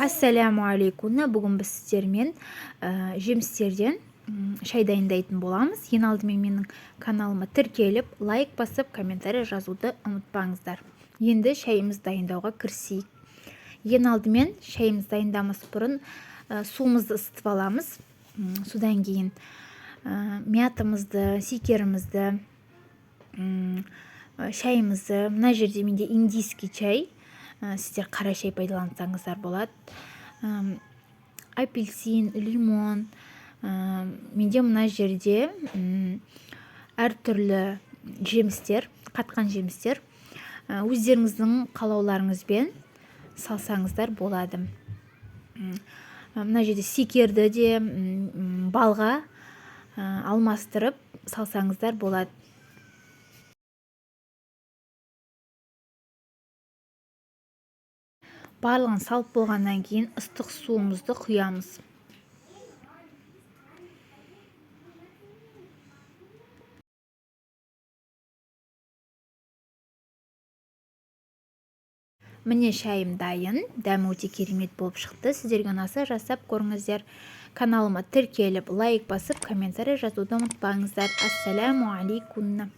Ассаляму алейкум. Бүгін біз сіздермен жемістерден шай дайындайтын боламыз. Ең алдымен менің каналыма тіркеліп, лайк басып, комментарий жазуды ұмытпаңыздар. Енді шайымыз дайындауға кірісейік. Ең алдымен шайымыз дайындамас бұрын суымызды ысытып аламыз. Содан кейін мятымызды, секерімізді, шайымызды, мына жерде менде индийский чай, сіздер қара шай пайдалансаңыздар болады. Апельсин, лимон, менде мына жерде әртүрлі жемістер, қатқан жемістер, өздеріңіздің қалауларыңызбен салсаңыздар болады. Мына жерде секерді де балға алмастырып салсаңыздар болады. Барлығын салып болғаннан кейін ыстық суымызды құямыз. Міне шайым дайын, дәмі өте керемет болып шықты. Сіздерге ұнаса жасап көріңіздер. Каналыма тіркеліп, лайк басып, комментарий жазуды ұмытпаңыздар. Ассаляму алейкум.